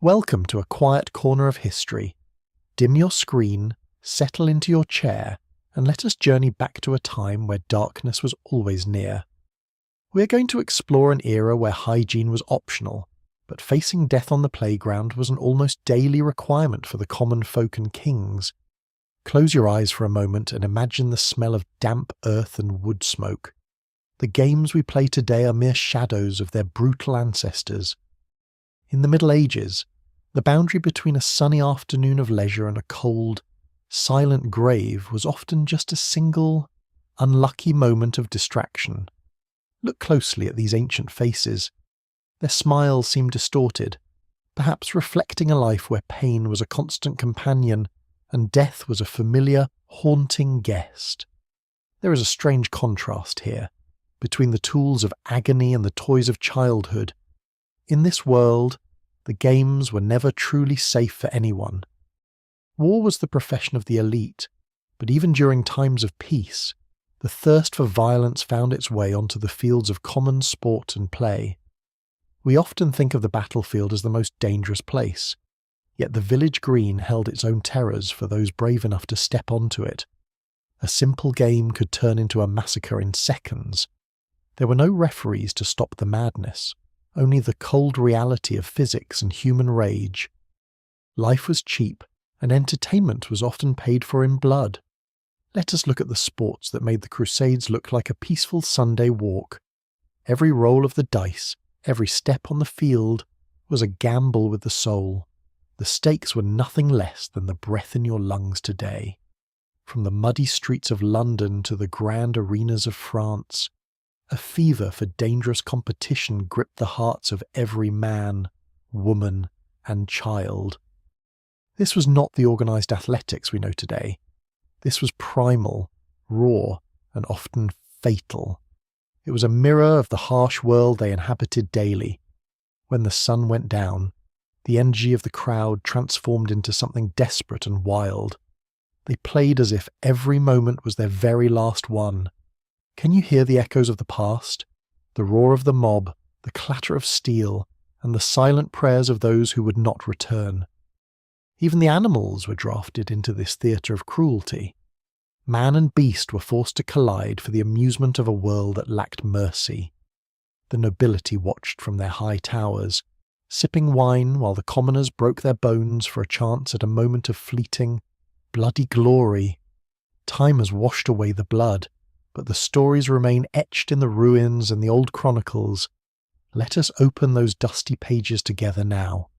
Welcome to a quiet corner of history. Dim your screen, settle into your chair, and let us journey back to a time where darkness was always near. We are going to explore an era where hygiene was optional, but facing death on the playground was an almost daily requirement for the common folk and kings. Close your eyes for a moment and imagine the smell of damp earth and wood smoke. The games we play today are mere shadows of their brutal ancestors. In the Middle Ages, the boundary between a sunny afternoon of leisure and a cold, silent grave was often just a single, unlucky moment of distraction. Look closely at these ancient faces. Their smiles seem distorted, perhaps reflecting a life where pain was a constant companion and death was a familiar, haunting guest. There is a strange contrast here, between the tools of agony and the toys of childhood. In this world, the games were never truly safe for anyone. War was the profession of the elite, but even during times of peace, the thirst for violence found its way onto the fields of common sport and play. We often think of the battlefield as the most dangerous place, yet the village green held its own terrors for those brave enough to step onto it. A simple game could turn into a massacre in seconds. There were no referees to stop the madness, only the cold reality of physics and human rage. Life was cheap, and entertainment was often paid for in blood. Let us look at the sports that made the Crusades look like a peaceful Sunday walk. Every roll of the dice, every step on the field, was a gamble with the soul. The stakes were nothing less than the breath in your lungs today. From the muddy streets of London to the grand arenas of France, a fever for dangerous competition gripped the hearts of every man, woman, and child. This was not the organised athletics we know today. This was primal, raw, and often fatal. It was a mirror of the harsh world they inhabited daily. When the sun went down, the energy of the crowd transformed into something desperate and wild. They played as if every moment was their very last one. Can you hear the echoes of the past? The roar of the mob, the clatter of steel, and the silent prayers of those who would not return. Even the animals were drafted into this theatre of cruelty. Man and beast were forced to collide for the amusement of a world that lacked mercy. The nobility watched from their high towers, sipping wine while the commoners broke their bones for a chance at a moment of fleeting, bloody glory. Time has washed away the blood, but the stories remain etched in the ruins and the old chronicles. Let us open those dusty pages together now.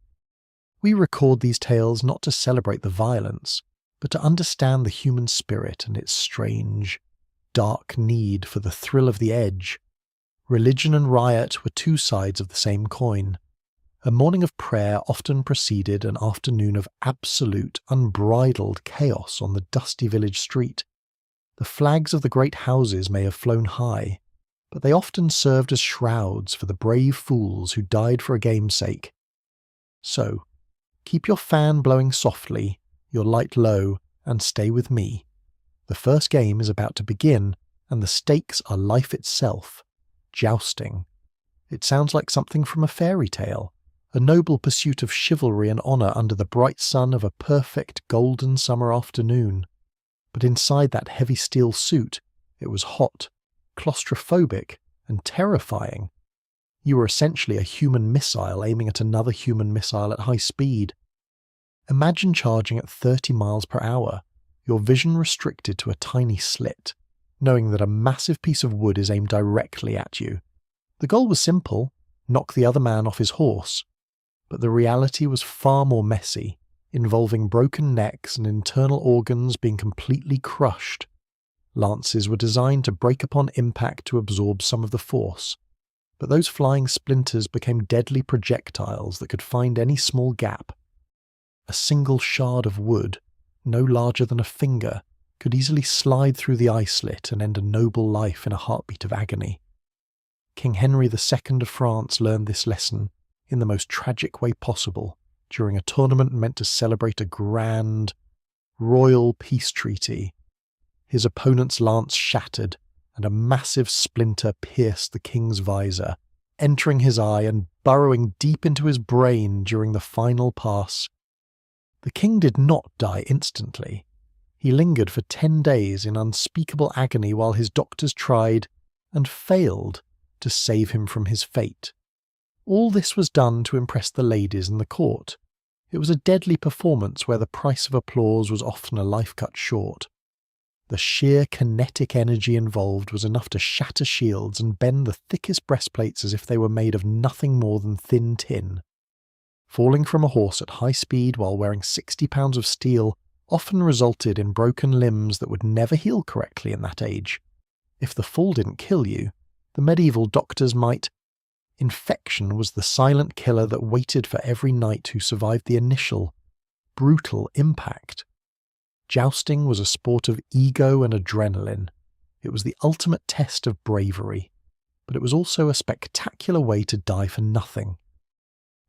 We record these tales not to celebrate the violence, but to understand the human spirit and its strange, dark need for the thrill of the edge. Religion and riot were two sides of the same coin. A morning of prayer often preceded an afternoon of absolute, unbridled chaos on the dusty village street. The flags of the great houses may have flown high, but they often served as shrouds for the brave fools who died for a game's sake. So, keep your fan blowing softly, your light low, and stay with me. The first game is about to begin, and the stakes are life itself. Jousting. It sounds like something from a fairy tale, a noble pursuit of chivalry and honour under the bright sun of a perfect golden summer afternoon. But inside that heavy steel suit, it was hot, claustrophobic, and terrifying. You were essentially a human missile aiming at another human missile at high speed. Imagine charging at 30 miles per hour, your vision restricted to a tiny slit, knowing that a massive piece of wood is aimed directly at you. The goal was simple: knock the other man off his horse. But the reality was far more messy, involving broken necks and internal organs being completely crushed. Lances were designed to break upon impact to absorb some of the force, but those flying splinters became deadly projectiles that could find any small gap. A single shard of wood, no larger than a finger, could easily slide through the eye slit and end a noble life in a heartbeat of agony. King Henry II of France learned this lesson in the most tragic way possible during a tournament meant to celebrate a grand, royal peace treaty. His opponent's lance shattered, and a massive splinter pierced the king's visor, entering his eye and burrowing deep into his brain during the final pass. The king did not die instantly. He lingered for 10 days in unspeakable agony while his doctors tried, and failed, to save him from his fate. All this was done to impress the ladies in the court. It was a deadly performance where the price of applause was often a life cut short. The sheer kinetic energy involved was enough to shatter shields and bend the thickest breastplates as if they were made of nothing more than thin tin. Falling from a horse at high speed while wearing 60 pounds of steel often resulted in broken limbs that would never heal correctly in that age. If the fall didn't kill you, the medieval doctors might. Infection was the silent killer that waited for every knight who survived the initial, brutal impact. Jousting was a sport of ego and adrenaline. It was the ultimate test of bravery, but it was also a spectacular way to die for nothing.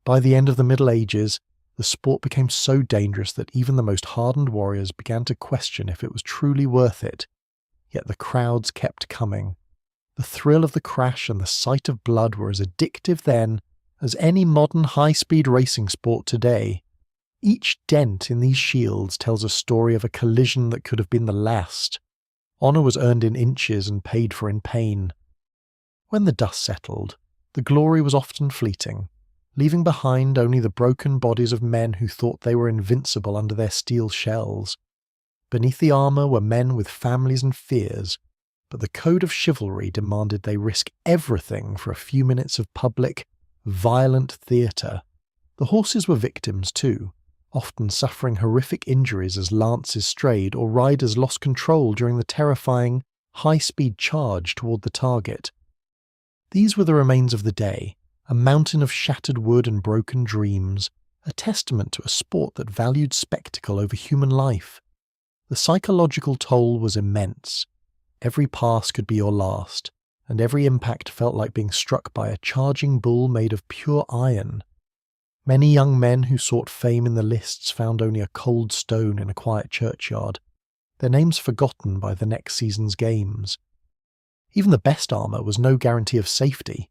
By the end of the Middle Ages, the sport became so dangerous that even the most hardened warriors began to question if it was truly worth it, yet the crowds kept coming. The thrill of the crash and the sight of blood were as addictive then as any modern high-speed racing sport today. Each dent in these shields tells a story of a collision that could have been the last. Honour was earned in inches and paid for in pain. When the dust settled, the glory was often fleeting, leaving behind only the broken bodies of men who thought they were invincible under their steel shells. Beneath the armour were men with families and fears, but the code of chivalry demanded they risk everything for a few minutes of public, violent theatre. The horses were victims too, often suffering horrific injuries as lances strayed or riders lost control during the terrifying, high-speed charge toward the target. These were the remains of the day, a mountain of shattered wood and broken dreams, a testament to a sport that valued spectacle over human life. The psychological toll was immense. Every pass could be your last, and every impact felt like being struck by a charging bull made of pure iron. Many young men who sought fame in the lists found only a cold stone in a quiet churchyard, their names forgotten by the next season's games. Even the best armour was no guarantee of safety.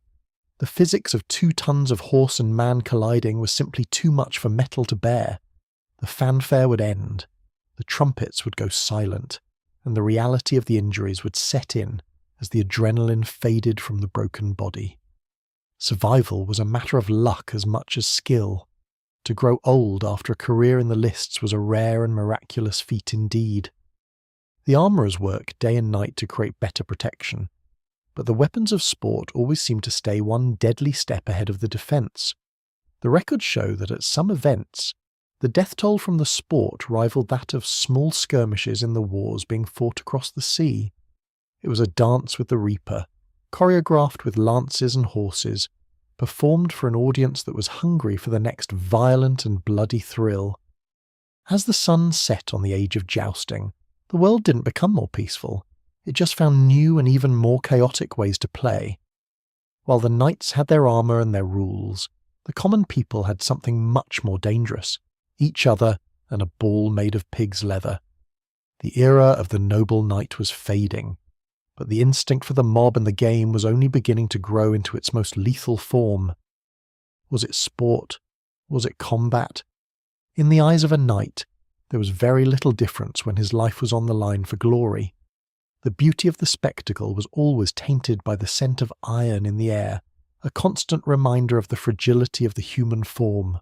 The physics of 2 tons of horse and man colliding was simply too much for metal to bear. The fanfare would end, the trumpets would go silent, and the reality of the injuries would set in as the adrenaline faded from the broken body. Survival was a matter of luck as much as skill. To grow old after a career in the lists was a rare and miraculous feat indeed. The armourers worked day and night to create better protection, but the weapons of sport always seemed to stay one deadly step ahead of the defence. The records show that at some events, the death toll from the sport rivaled that of small skirmishes in the wars being fought across the sea. It was a dance with the reaper, choreographed with lances and horses, performed for an audience that was hungry for the next violent and bloody thrill. As the sun set on the age of jousting, the world didn't become more peaceful. It just found new and even more chaotic ways to play. While the knights had their armour and their rules, the common people had something much more dangerous: each other and a ball made of pig's leather. The era of the noble knight was fading, but the instinct for the mob and the game was only beginning to grow into its most lethal form. Was it sport? Was it combat? In the eyes of a knight, there was very little difference when his life was on the line for glory. The beauty of the spectacle was always tainted by the scent of iron in the air, a constant reminder of the fragility of the human form.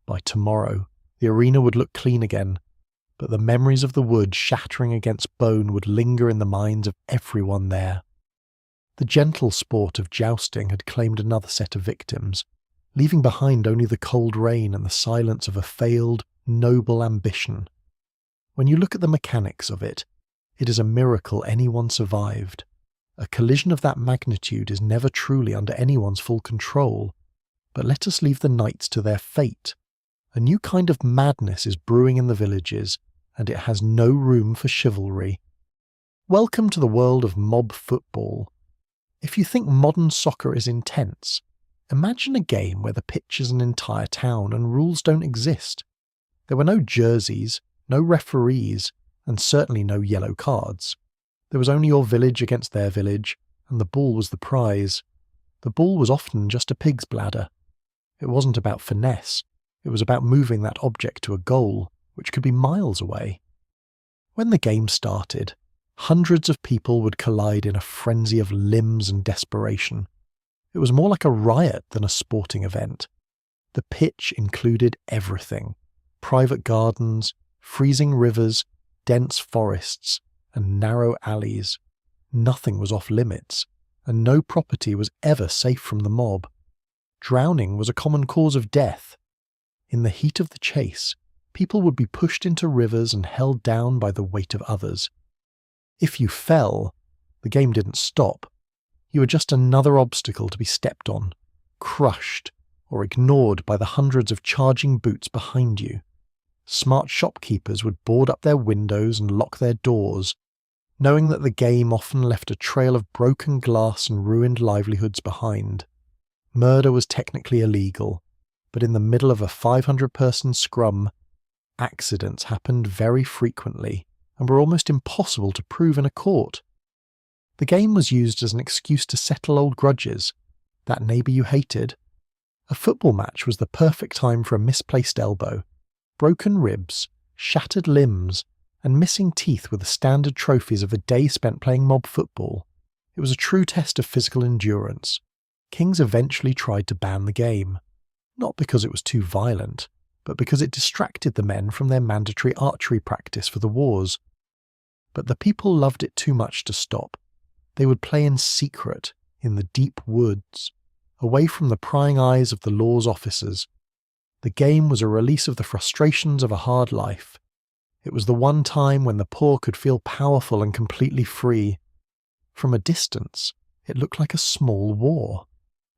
By tomorrow, the arena would look clean again, but the memories of the wood shattering against bone would linger in the minds of everyone there. The gentle sport of jousting had claimed another set of victims, leaving behind only the cold rain and the silence of a failed, noble ambition. When you look at the mechanics of it, it is a miracle anyone survived. A collision of that magnitude is never truly under anyone's full control. But let us leave the knights to their fate. A new kind of madness is brewing in the villages, and it has no room for chivalry. Welcome to the world of mob football. If you think modern soccer is intense, imagine a game where the pitch is an entire town and rules don't exist. There were no jerseys, no referees, and certainly no yellow cards. There was only your village against their village, and the ball was the prize. The ball was often just a pig's bladder. It wasn't about finesse, it was about moving that object to a goal, which could be miles away. When the game started, hundreds of people would collide in a frenzy of limbs and desperation. It was more like a riot than a sporting event. The pitch included everything: private gardens, freezing rivers, dense forests, and narrow alleys. Nothing was off limits, and no property was ever safe from the mob. Drowning was a common cause of death. In the heat of the chase, people would be pushed into rivers and held down by the weight of others. If you fell, the game didn't stop. You were just another obstacle to be stepped on, crushed, or ignored by the hundreds of charging boots behind you. Smart shopkeepers would board up their windows and lock their doors, knowing that the game often left a trail of broken glass and ruined livelihoods behind. Murder was technically illegal, but in the middle of a 500-person scrum, accidents happened very frequently and were almost impossible to prove in a court. The game was used as an excuse to settle old grudges. That neighbour you hated. A football match was the perfect time for a misplaced elbow. Broken ribs, shattered limbs, and missing teeth were the standard trophies of a day spent playing mob football. It was a true test of physical endurance. Kings eventually tried to ban the game, not because it was too violent, but because it distracted the men from their mandatory archery practice for the wars. But the people loved it too much to stop. They would play in secret, in the deep woods, away from the prying eyes of the law's officers. The game was a release of the frustrations of a hard life. It was the one time when the poor could feel powerful and completely free. From a distance, it looked like a small war.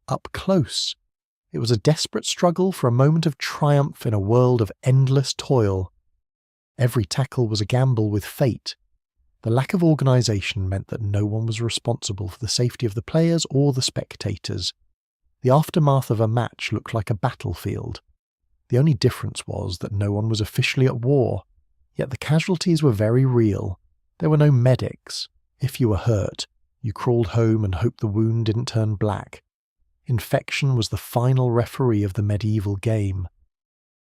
Up close, it was a desperate struggle for a moment of triumph in a world of endless toil. Every tackle was a gamble with fate. The lack of organisation meant that no one was responsible for the safety of the players or the spectators. The aftermath of a match looked like a battlefield. The only difference was that no one was officially at war, yet the casualties were very real. There were no medics. If you were hurt, you crawled home and hoped the wound didn't turn black. Infection was the final referee of the medieval game.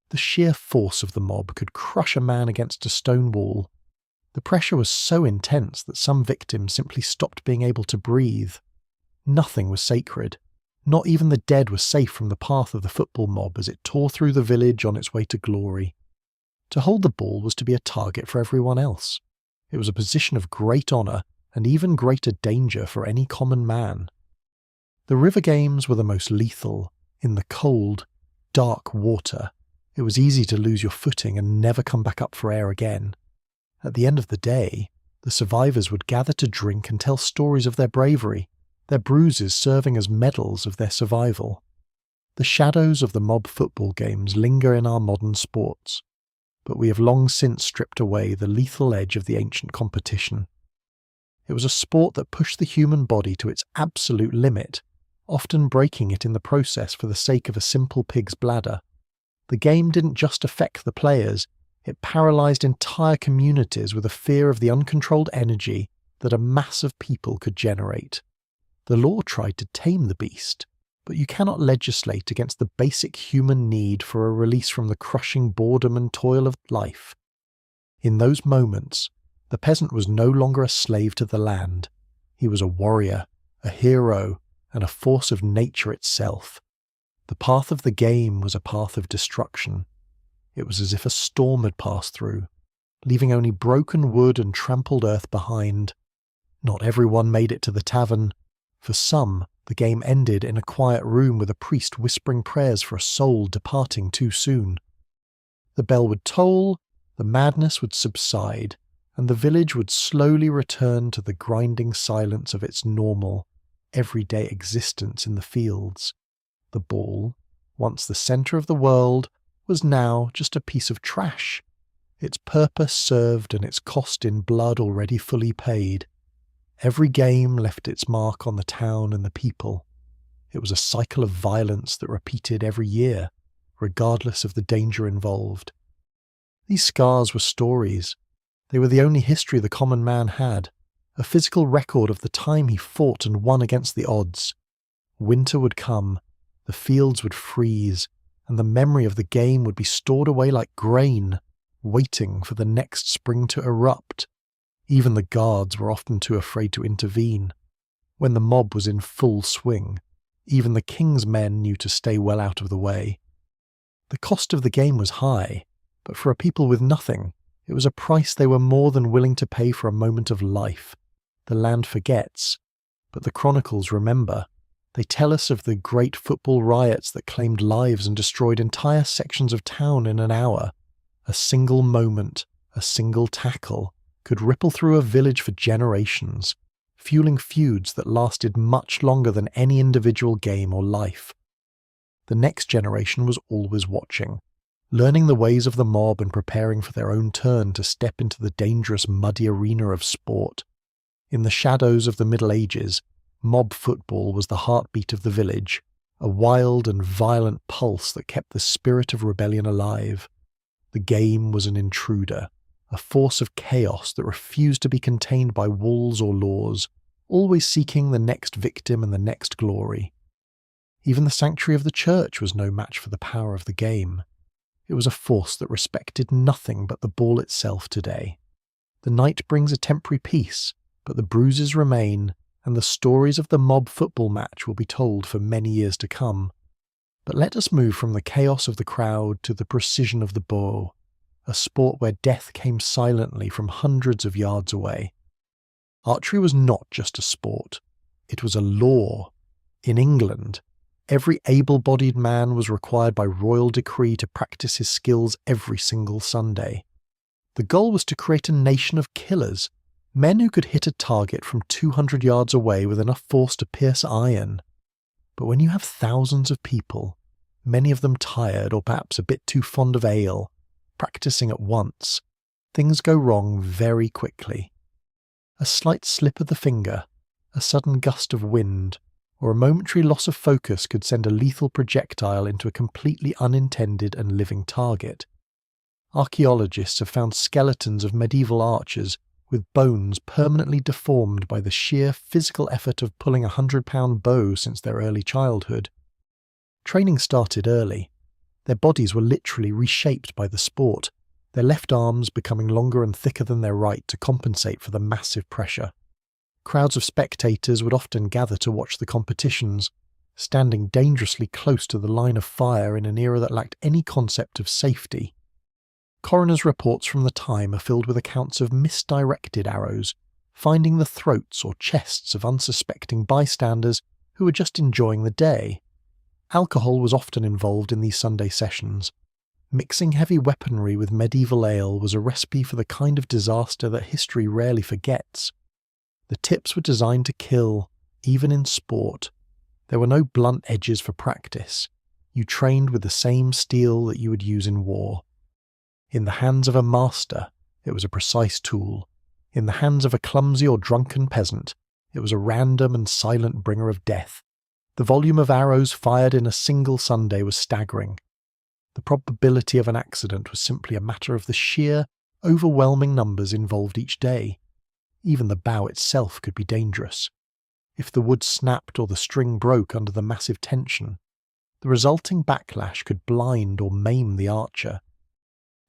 The sheer force of the mob could crush a man against a stone wall. The pressure was so intense that some victims simply stopped being able to breathe. Nothing was sacred. Not even the dead were safe from the path of the football mob as it tore through the village on its way to glory. To hold the ball was to be a target for everyone else. It was a position of great honour and even greater danger for any common man. The river games were the most lethal. In the cold, dark water, it was easy to lose your footing and never come back up for air again. At the end of the day, the survivors would gather to drink and tell stories of their bravery, their bruises serving as medals of their survival. The shadows of the mob football games linger in our modern sports, but we have long since stripped away the lethal edge of the ancient competition. It was a sport that pushed the human body to its absolute limit, often breaking it in the process for the sake of a simple pig's bladder. The game didn't just affect the players, it paralysed entire communities with a fear of the uncontrolled energy that a mass of people could generate. The law tried to tame the beast, but you cannot legislate against the basic human need for a release from the crushing boredom and toil of life. In those moments, the peasant was no longer a slave to the land. He was a warrior, a hero, and a force of nature itself. The path of the game was a path of destruction. It was as if a storm had passed through, leaving only broken wood and trampled earth behind. Not everyone made it to the tavern. For some, the game ended in a quiet room with a priest whispering prayers for a soul departing too soon. The bell would toll, the madness would subside, and the village would slowly return to the grinding silence of its normal, everyday existence in the fields. The ball, once the centre of the world, was now just a piece of trash. Its purpose served and its cost in blood already fully paid. Every game left its mark on the town and the people. It was a cycle of violence that repeated every year, regardless of the danger involved. These scars were stories. They were the only history the common man had, a physical record of the time he fought and won against the odds. Winter would come, the fields would freeze, and the memory of the game would be stored away like grain, waiting for the next spring to erupt. Even the guards were often too afraid to intervene. When the mob was in full swing, even the king's men knew to stay well out of the way. The cost of the game was high, but for a people with nothing, it was a price they were more than willing to pay for a moment of life. The land forgets, but the chronicles remember. They tell us of the great football riots that claimed lives and destroyed entire sections of town in an hour. A single moment, a single tackle, could ripple through a village for generations, fueling feuds that lasted much longer than any individual game or life. The next generation was always watching, learning the ways of the mob and preparing for their own turn to step into the dangerous muddy arena of sport. In the shadows of the Middle Ages, mob football was the heartbeat of the village, a wild and violent pulse that kept the spirit of rebellion alive. The game was an intruder, a force of chaos that refused to be contained by walls or laws, always seeking the next victim and the next glory. Even the sanctuary of the church was no match for the power of the game. It was a force that respected nothing but the ball itself today. The night brings a temporary peace, but the bruises remain, and the stories of the mob football match will be told for many years to come. But let us move from the chaos of the crowd to the precision of the bow, a sport where death came silently from hundreds of yards away. Archery was not just a sport, it was a law. In England, every able-bodied man was required by royal decree to practice his skills every single Sunday. The goal was to create a nation of killers, men who could hit a target from 200 yards away with enough force to pierce iron. But when you have thousands of people, many of them tired or perhaps a bit too fond of ale, practicing at once, things go wrong very quickly. A slight slip of the finger, a sudden gust of wind, or a momentary loss of focus could send a lethal projectile into a completely unintended and living target. Archaeologists have found skeletons of medieval archers with bones permanently deformed by the sheer physical effort of pulling a 100-pound bow since their early childhood. Training started early. Their bodies were literally reshaped by the sport, their left arms becoming longer and thicker than their right to compensate for the massive pressure. Crowds of spectators would often gather to watch the competitions, standing dangerously close to the line of fire in an era that lacked any concept of safety. Coroners' reports from the time are filled with accounts of misdirected arrows, finding the throats or chests of unsuspecting bystanders who were just enjoying the day. Alcohol was often involved in these Sunday sessions. Mixing heavy weaponry with medieval ale was a recipe for the kind of disaster that history rarely forgets. The tips were designed to kill, even in sport. There were no blunt edges for practice. You trained with the same steel that you would use in war. In the hands of a master, it was a precise tool. In the hands of a clumsy or drunken peasant, it was a random and silent bringer of death. The volume of arrows fired in a single Sunday was staggering. The probability of an accident was simply a matter of the sheer, overwhelming numbers involved each day. Even the bow itself could be dangerous. If the wood snapped or the string broke under the massive tension, the resulting backlash could blind or maim the archer.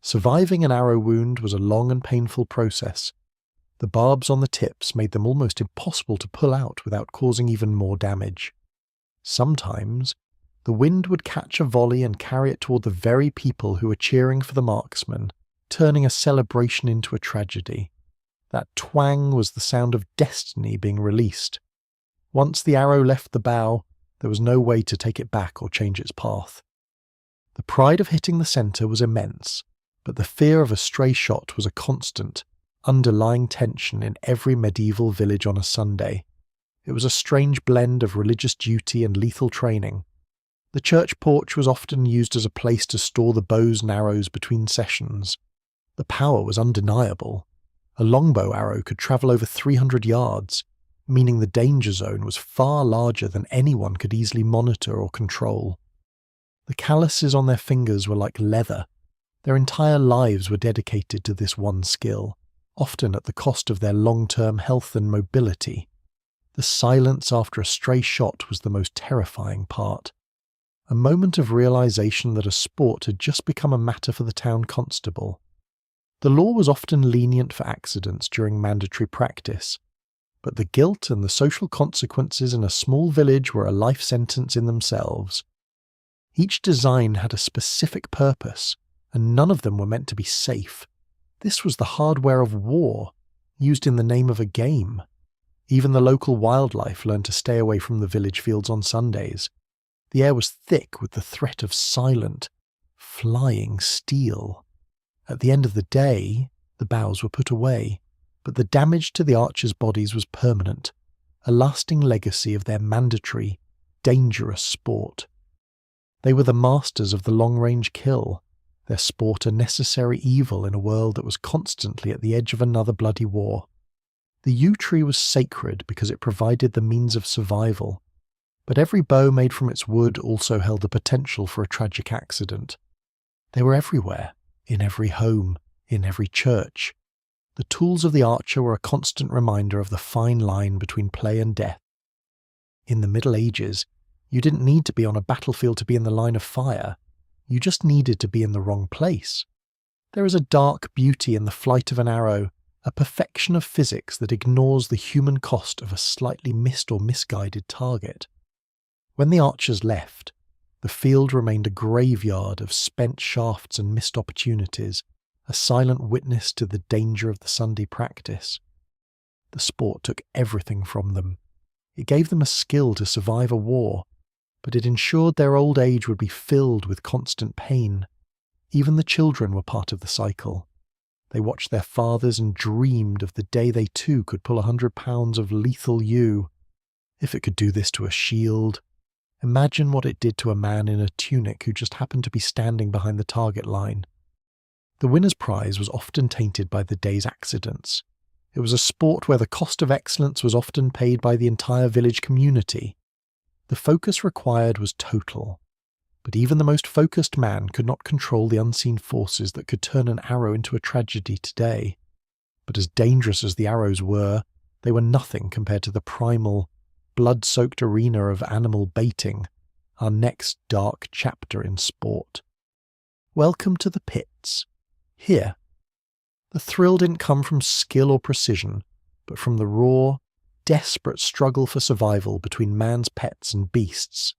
Surviving an arrow wound was a long and painful process. The barbs on the tips made them almost impossible to pull out without causing even more damage. Sometimes, the wind would catch a volley and carry it toward the very people who were cheering for the marksman, turning a celebration into a tragedy. That twang was the sound of destiny being released. Once the arrow left the bow, there was no way to take it back or change its path. The pride of hitting the centre was immense, but the fear of a stray shot was a constant, underlying tension in every medieval village on a Sunday. It was a strange blend of religious duty and lethal training. The church porch was often used as a place to store the bows and arrows between sessions. The power was undeniable. A longbow arrow could travel over 300 yards, meaning the danger zone was far larger than anyone could easily monitor or control. The calluses on their fingers were like leather. Their entire lives were dedicated to this one skill, often at the cost of their long-term health and mobility. The silence after a stray shot was the most terrifying part. A moment of realization that a sport had just become a matter for the town constable. The law was often lenient for accidents during mandatory practice, but the guilt and the social consequences in a small village were a life sentence in themselves. Each design had a specific purpose, and none of them were meant to be safe. This was the hardware of war, used in the name of a game. Even the local wildlife learned to stay away from the village fields on Sundays. The air was thick with the threat of silent, flying steel. At the end of the day, the boughs were put away, but the damage to the archers' bodies was permanent, a lasting legacy of their mandatory, dangerous sport. They were the masters of the long-range kill, their sport a necessary evil in a world that was constantly at the edge of another bloody war. The yew tree was sacred because it provided the means of survival, but every bow made from its wood also held the potential for a tragic accident. They were everywhere, in every home, in every church. The tools of the archer were a constant reminder of the fine line between play and death. In the Middle Ages, you didn't need to be on a battlefield to be in the line of fire. You just needed to be in the wrong place. There is a dark beauty in the flight of an arrow, a perfection of physics that ignores the human cost of a slightly missed or misguided target. When the archers left, the field remained a graveyard of spent shafts and missed opportunities, a silent witness to the danger of the Sunday practice. The sport took everything from them. It gave them a skill to survive a war, but it ensured their old age would be filled with constant pain. Even the children were part of the cycle. They watched their fathers and dreamed of the day they too could pull 100 pounds of lethal yew. If it could do this to a shield, imagine what it did to a man in a tunic who just happened to be standing behind the target line. The winner's prize was often tainted by the day's accidents. It was a sport where the cost of excellence was often paid by the entire village community. The focus required was total, but even the most focused man could not control the unseen forces that could turn an arrow into a tragedy today. But as dangerous as the arrows were, they were nothing compared to the primal, blood-soaked arena of animal baiting, our next dark chapter in sport. Welcome to the pits. Here, the thrill didn't come from skill or precision, but from the raw, desperate struggle for survival between man's pets and beasts.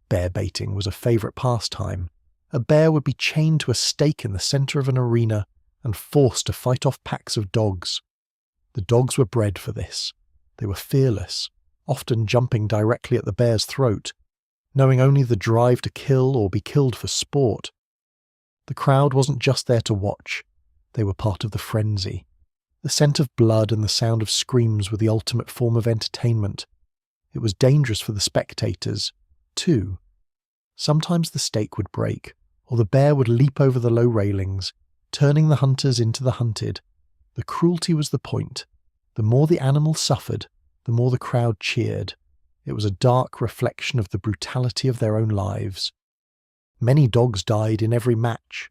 Bear baiting was a favourite pastime. A bear would be chained to a stake in the centre of an arena and forced to fight off packs of dogs. The dogs were bred for this. They were fearless, often jumping directly at the bear's throat, knowing only the drive to kill or be killed for sport. The crowd wasn't just there to watch. They were part of the frenzy. The scent of blood and the sound of screams were the ultimate form of entertainment. It was dangerous for the spectators, too. Sometimes the stake would break, or the bear would leap over the low railings, turning the hunters into the hunted. The cruelty was the point. The more the animal suffered, the more the crowd cheered. It was a dark reflection of the brutality of their own lives. Many dogs died in every match.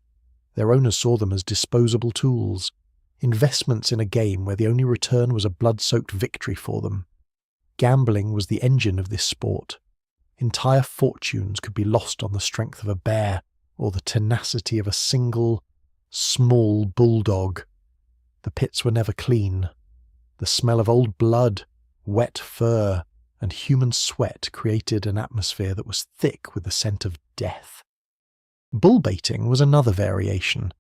Their owners saw them as disposable tools, investments in a game where the only return was a blood-soaked victory for them. Gambling was the engine of this sport. Entire fortunes could be lost on the strength of a bear or the tenacity of a single, small bulldog. The pits were never clean. The smell of old blood, wet fur, and human sweat created an atmosphere that was thick with the scent of death. Bull baiting was another variation.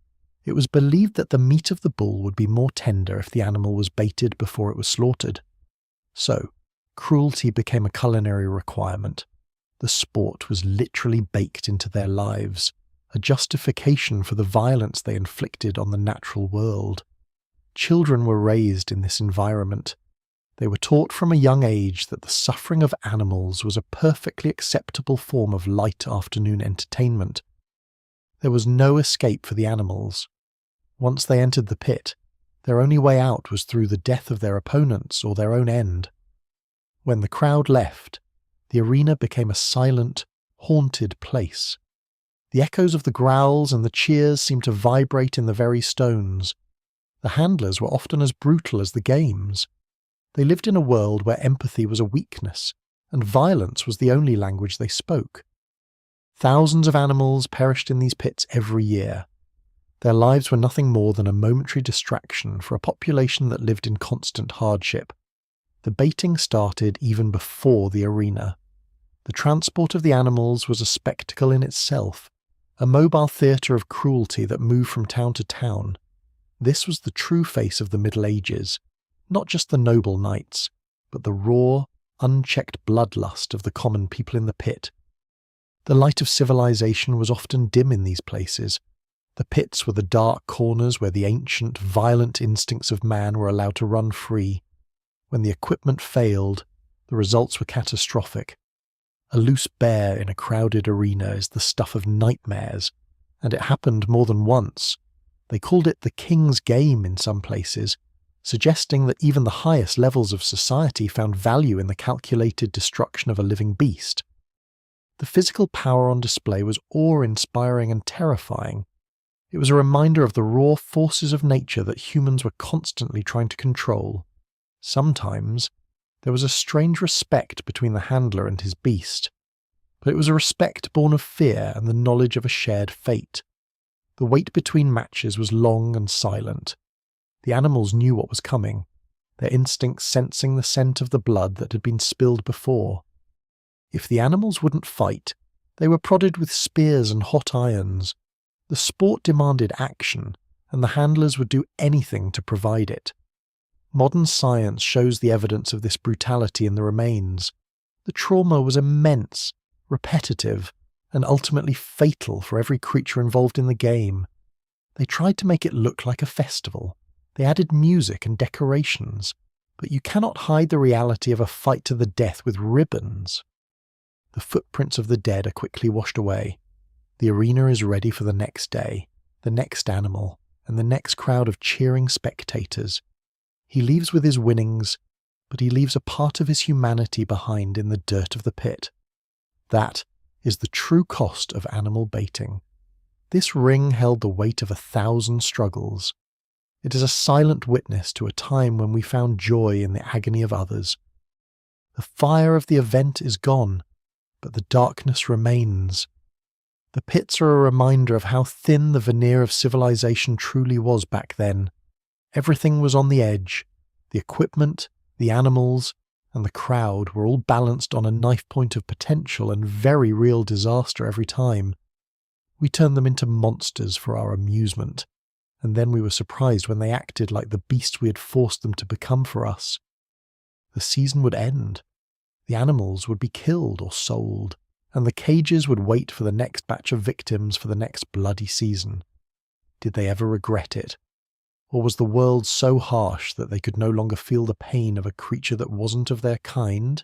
It was believed that the meat of the bull would be more tender if the animal was baited before it was slaughtered. So, cruelty became a culinary requirement. The sport was literally baked into their lives, a justification for the violence they inflicted on the natural world. Children were raised in this environment. They were taught from a young age that the suffering of animals was a perfectly acceptable form of light afternoon entertainment. There was no escape for the animals. Once they entered the pit, their only way out was through the death of their opponents or their own end. When the crowd left, the arena became a silent, haunted place. The echoes of the growls and the cheers seemed to vibrate in the very stones. The handlers were often as brutal as the games. They lived in a world where empathy was a weakness, and violence was the only language they spoke. Thousands of animals perished in these pits every year. Their lives were nothing more than a momentary distraction for a population that lived in constant hardship. The baiting started even before the arena. The transport of the animals was a spectacle in itself, a mobile theatre of cruelty that moved from town to town. This was the true face of the Middle Ages, not just the noble knights, but the raw, unchecked bloodlust of the common people in the pit. The light of civilization was often dim in these places. The pits were the dark corners where the ancient, violent instincts of man were allowed to run free. When the equipment failed, the results were catastrophic. A loose bear in a crowded arena is the stuff of nightmares, and it happened more than once. They called it the king's game in some places, suggesting that even the highest levels of society found value in the calculated destruction of a living beast. The physical power on display was awe-inspiring and terrifying. It was a reminder of the raw forces of nature that humans were constantly trying to control. Sometimes, there was a strange respect between the handler and his beast, but it was a respect born of fear and the knowledge of a shared fate. The wait between matches was long and silent. The animals knew what was coming, their instincts sensing the scent of the blood that had been spilled before. If the animals wouldn't fight, they were prodded with spears and hot irons. The sport demanded action, and the handlers would do anything to provide it. Modern science shows the evidence of this brutality in the remains. The trauma was immense, repetitive, and ultimately fatal for every creature involved in the game. They tried to make it look like a festival. They added music and decorations, but you cannot hide the reality of a fight to the death with ribbons. The footprints of the dead are quickly washed away. The arena is ready for the next day, the next animal, and the next crowd of cheering spectators. He leaves with his winnings, but he leaves a part of his humanity behind in the dirt of the pit. That is the true cost of animal baiting. This ring held the weight of 1,000 struggles. It is a silent witness to a time when we found joy in the agony of others. The fire of the event is gone, but the darkness remains. The pits are a reminder of how thin the veneer of civilization truly was back then. Everything was on the edge. The equipment, the animals, and the crowd were all balanced on a knife point of potential and very real disaster every time. We turned them into monsters for our amusement, and then we were surprised when they acted like the beasts we had forced them to become for us. The season would end. The animals would be killed or sold, and the cages would wait for the next batch of victims for the next bloody season. Did they ever regret it? Or was the world so harsh that they could no longer feel the pain of a creature that wasn't of their kind?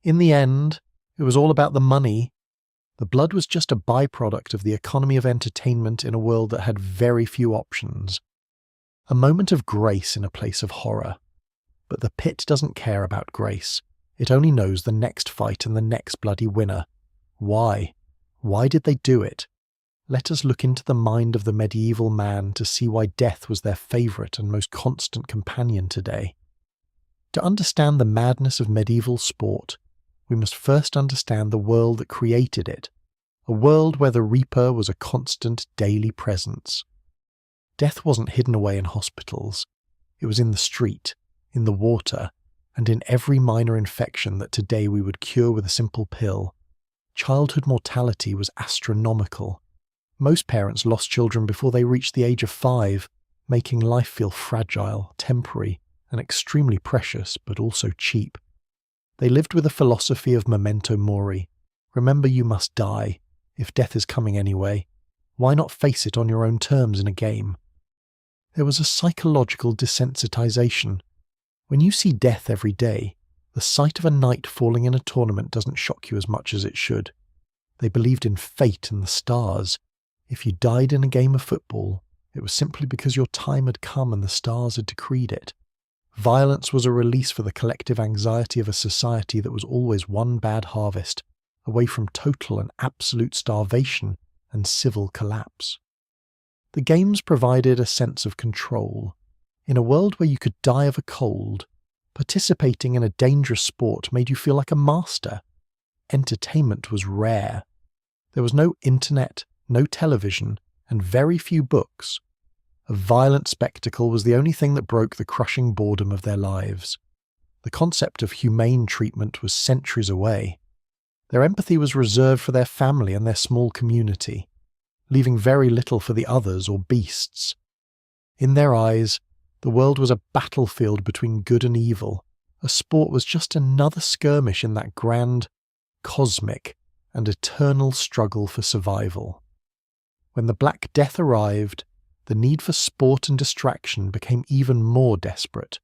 In the end, it was all about the money. The blood was just a byproduct of the economy of entertainment in a world that had very few options. A moment of grace in a place of horror. But the pit doesn't care about grace. It only knows the next fight and the next bloody winner. Why? Why did they do it? Let us look into the mind of the medieval man to see why death was their favourite and most constant companion today. To understand the madness of medieval sport, we must first understand the world that created it, a world where the reaper was a constant daily presence. Death wasn't hidden away in hospitals. It was in the street, in the water, and in every minor infection that today we would cure with a simple pill. Childhood mortality was astronomical. Most parents lost children before they reached the age of 5, making life feel fragile, temporary, and extremely precious, but also cheap. They lived with a philosophy of memento mori. Remember you must die. If death is coming anyway, why not face it on your own terms in a game? There was a psychological desensitization. When you see death every day, the sight of a knight falling in a tournament doesn't shock you as much as it should. They believed in fate and the stars. If you died in a game of football, it was simply because your time had come and the stars had decreed it. Violence was a release for the collective anxiety of a society that was always one bad harvest, away from total and absolute starvation and civil collapse. The games provided a sense of control. In a world where you could die of a cold, Participating in a dangerous sport made you feel like a master. Entertainment was rare. There was no internet, no television, and very few books. A violent spectacle was the only thing that broke the crushing boredom of their lives. The concept of humane treatment was centuries away. Their empathy was reserved for their family and their small community, leaving very little for the others or beasts. In their eyes, the world was a battlefield between good and evil. A sport was just another skirmish in that grand, cosmic, and eternal struggle for survival. When the Black Death arrived, the need for sport and distraction became even more desperate.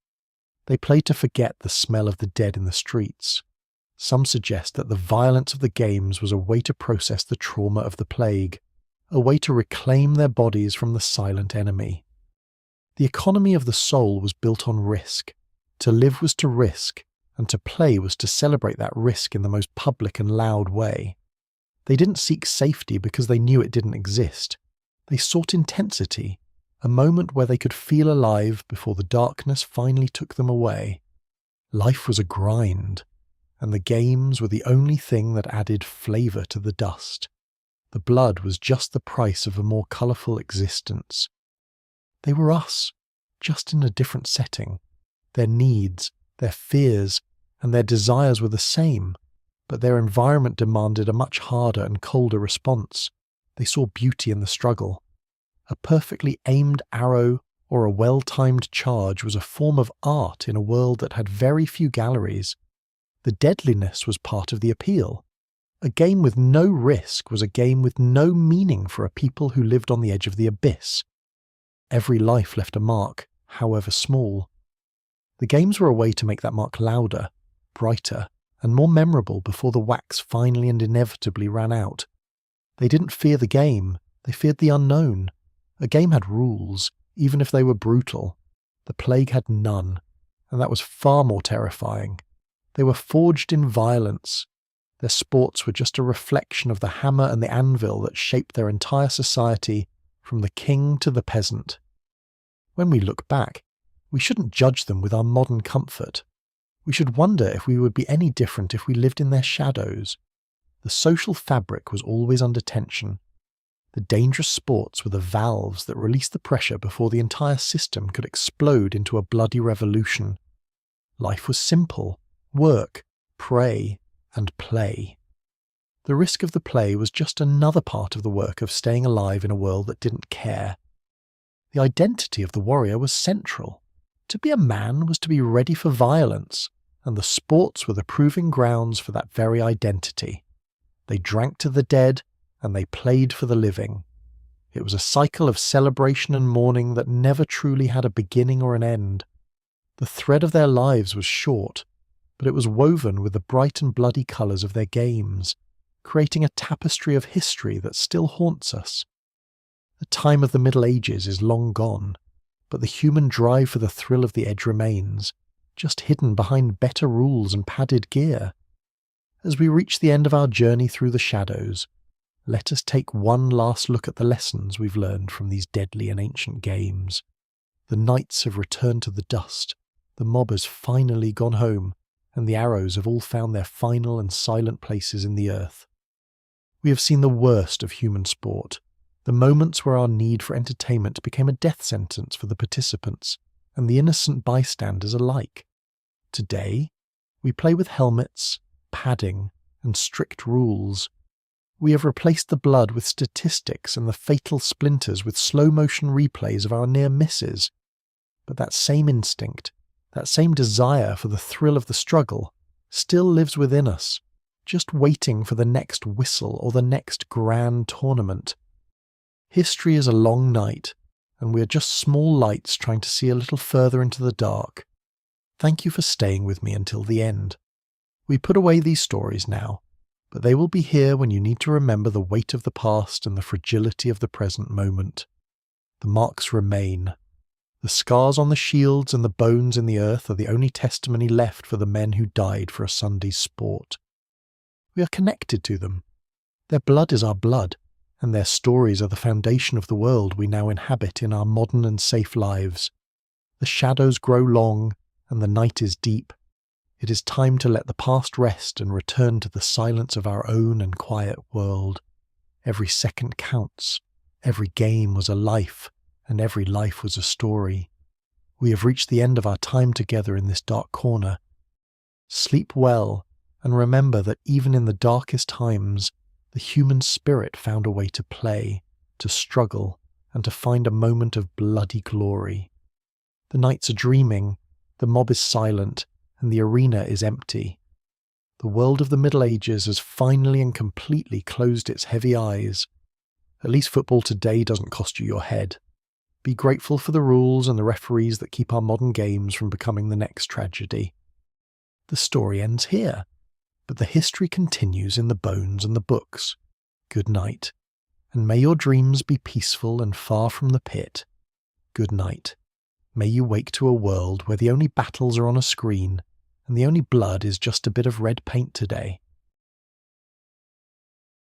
They played to forget the smell of the dead in the streets. Some suggest that the violence of the games was a way to process the trauma of the plague, a way to reclaim their bodies from the silent enemy. The economy of the soul was built on risk. To live was to risk, and to play was to celebrate that risk in the most public and loud way. They didn't seek safety because they knew it didn't exist. They sought intensity, a moment where they could feel alive before the darkness finally took them away. Life was a grind, and the games were the only thing that added flavour to the dust. The blood was just the price of a more colourful existence. They were us, just in a different setting. Their needs, their fears, and their desires were the same, but their environment demanded a much harder and colder response. They saw beauty in the struggle. A perfectly aimed arrow or a well-timed charge was a form of art in a world that had very few galleries. The deadliness was part of the appeal. A game with no risk was a game with no meaning for a people who lived on the edge of the abyss. Every life left a mark, however small. The games were a way to make that mark louder, brighter, and more memorable before the wax finally and inevitably ran out. They didn't fear the game, they feared the unknown. A game had rules, even if they were brutal. The plague had none, and that was far more terrifying. They were forged in violence. Their sports were just a reflection of the hammer and the anvil that shaped their entire society, from the king to the peasant. When we look back, we shouldn't judge them with our modern comfort. We should wonder if we would be any different if we lived in their shadows. The social fabric was always under tension. The dangerous sports were the valves that released the pressure before the entire system could explode into a bloody revolution. Life was simple: work, pray, and play. The risk of the play was just another part of the work of staying alive in a world that didn't care. The identity of the warrior was central. To be a man was to be ready for violence, and the sports were the proving grounds for that very identity. They drank to the dead, and they played for the living. It was a cycle of celebration and mourning that never truly had a beginning or an end. The thread of their lives was short, but it was woven with the bright and bloody colours of their games, creating a tapestry of history that still haunts us. The time of the Middle Ages is long gone, but the human drive for the thrill of the edge remains, just hidden behind better rules and padded gear. As we reach the end of our journey through the shadows, let us take one last look at the lessons we've learned from these deadly and ancient games. The knights have returned to the dust, the mob has finally gone home, and the arrows have all found their final and silent places in the earth. We have seen the worst of human sport, the moments where our need for entertainment became a death sentence for the participants and the innocent bystanders alike. Today, we play with helmets, padding, and strict rules. We have replaced the blood with statistics and the fatal splinters with slow-motion replays of our near misses. But that same instinct, that same desire for the thrill of the struggle, still lives within us, just waiting for the next whistle or the next grand tournament. History is a long night, and we are just small lights trying to see a little further into the dark. Thank you for staying with me until the end. We put away these stories now, but they will be here when you need to remember the weight of the past and the fragility of the present moment. The marks remain. The scars on the shields and the bones in the earth are the only testimony left for the men who died for a Sunday's sport. We are connected to them. Their blood is our blood, and their stories are the foundation of the world we now inhabit in our modern and safe lives. The shadows grow long, and the night is deep. It is time to let the past rest and return to the silence of our own and quiet world. Every second counts. Every game was a life, and every life was a story. We have reached the end of our time together in this dark corner. Sleep well, and remember that even in the darkest times, the human spirit found a way to play, to struggle, and to find a moment of bloody glory. The knights are dreaming, the mob is silent, and the arena is empty. The world of the Middle Ages has finally and completely closed its heavy eyes. At least football today doesn't cost you your head. Be grateful for the rules and the referees that keep our modern games from becoming the next tragedy. The story ends here, but the history continues in the bones and the books. Good night, and may your dreams be peaceful and far from the pit. Good night. May you wake to a world where the only battles are on a screen, and the only blood is just a bit of red paint today.